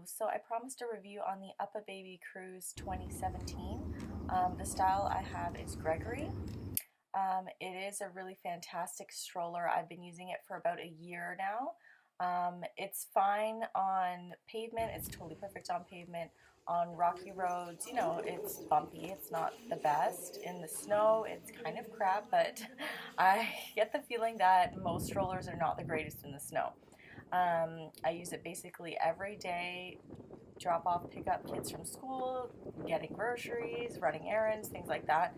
So I promised a review on the UPPA Baby CRUZ 2017. The style I have is Gregory. It is a really fantastic stroller. I've been using it for about a year now. It's fine on pavement. It's totally perfect on pavement. On rocky roads, you know, it's bumpy. It's not the best. In the snow, it's kind of crap, but I get the feeling that most strollers are not the greatest in the snow. I use it basically every day, drop off, pick up kids from school, getting groceries, running errands, things like that.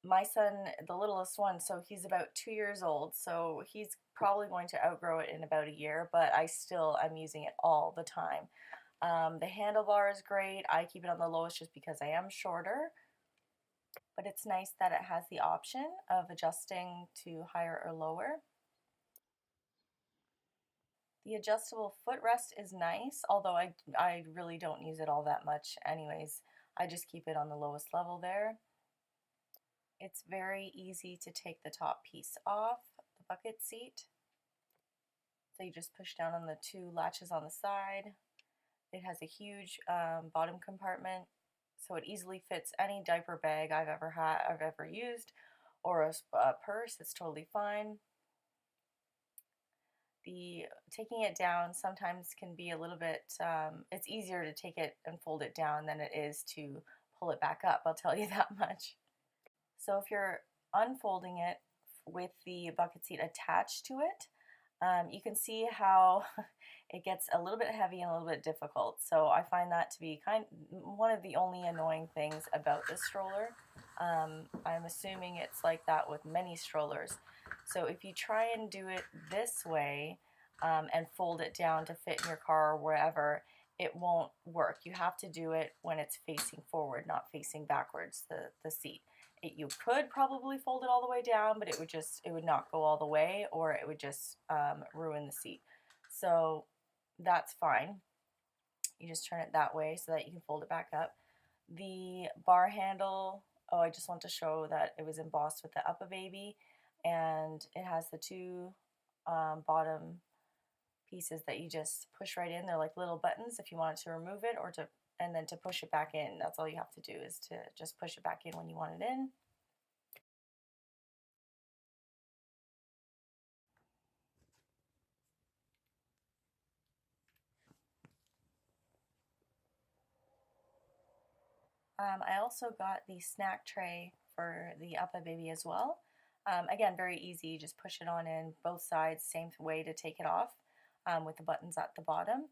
My son, the littlest one, so he's about 2 years old, so he's probably going to outgrow it in about a year, but I'm using it all the time. The handlebar is great. I keep it on the lowest just because I am shorter, but it's nice that it has the option of adjusting to higher or lower. The adjustable footrest is nice, although I really don't use it all that much anyways. I just keep it on the lowest level there. It's very easy to take the top piece off the bucket seat. So you just push down on the two latches on the side. It has a huge bottom compartment, so it easily fits any diaper bag I've ever used, or a purse. It's totally fine. Taking it down sometimes can be a little bit, it's easier to take it and fold it down than it is to pull it back up, I'll tell you that much. So if you're unfolding it with the bucket seat attached to it, you can see how it gets a little bit heavy and a little bit difficult. So I find that to be one of the only annoying things about this stroller. I'm assuming it's like that with many strollers. So if you try and do it this way and fold it down to fit in your car or wherever, it won't work. You have to do it when it's facing forward, not facing backwards, the seat. You could probably fold it all the way down, but it would not go all the way, or it would just ruin the seat. So that's fine. You just turn it that way so that you can fold it back up. The bar handle, oh, I just want to show that it was embossed with the UPPA Baby, and it has the two bottom pieces that you just push right in. They're like little buttons if you wanted to remove it and then to push it back in. That's all you have to do, is to just push it back in when you want it in. I also got the snack tray for the UPPA Baby as well. Again, very easy, just push it on in both sides, same way to take it off with the buttons at the bottom.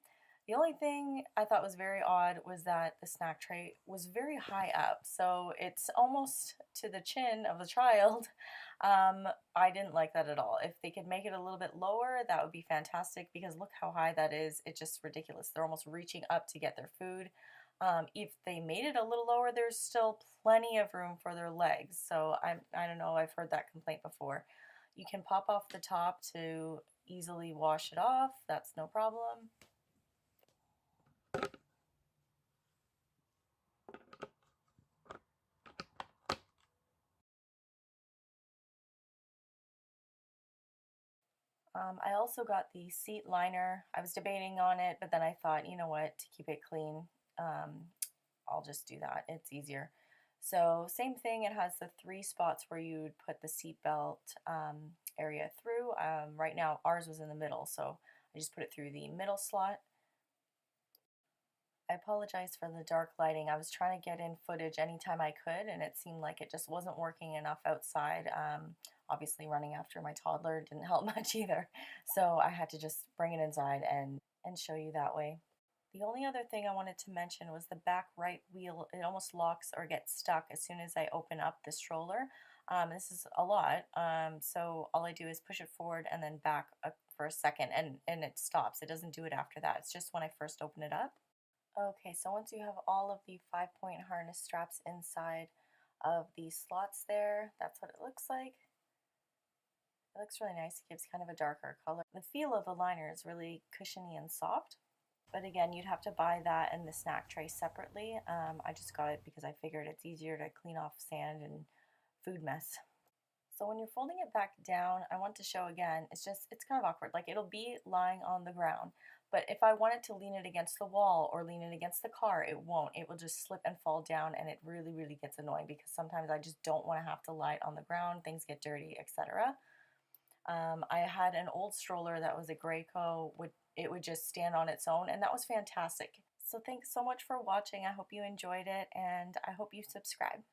The only thing I thought was very odd was that the snack tray was very high up, so it's almost to the chin of the child. I didn't like that at all. If they could make it a little bit lower, that would be fantastic, because look how high that is. It's just ridiculous. They're almost reaching up to get their food. If they made it a little lower, there's still plenty of room for their legs. So I don't know, I've heard that complaint before. You can pop off the top to easily wash it off. That's no problem. I also got the seat liner. I was debating on it, but then I thought, you know what, to keep it clean, I'll just do that. It's easier. So same thing, it has the 3 spots where you would put the seat belt area through. Right now ours was in the middle, so I just put it through the middle slot. I apologize for the dark lighting. I was trying to get in footage anytime I could, and it seemed like it just wasn't working enough outside. Obviously running after my toddler didn't help much either, so I had to just bring it inside and show you that way. The only other thing I wanted to mention was the back right wheel. It almost locks or gets stuck as soon as I open up the stroller. This is a lot, so all I do is push it forward and then back up for a second, and it stops. It doesn't do it after that. It's just when I first open it up. Okay, so once you have all of the 5-point harness straps inside of the slots there, that's what it looks like. It looks really nice. It gives kind of a darker color. The feel of the liner is really cushiony and soft. But again, you'd have to buy that and the snack tray separately. I just got it because I figured it's easier to clean off sand and food mess. So when you're folding it back down, I want to show again, it's kind of awkward. Like, it'll be lying on the ground, But if I wanted to lean it against the wall or lean it against the car, it won't. It will just slip and fall down, and it really, really gets annoying because sometimes I just don't want to have to lie it on the ground, things get dirty, etc. I had an old stroller that was a Graco. It would just stand on its own, and that was fantastic. So thanks so much for watching. I hope you enjoyed it, and I hope you subscribe.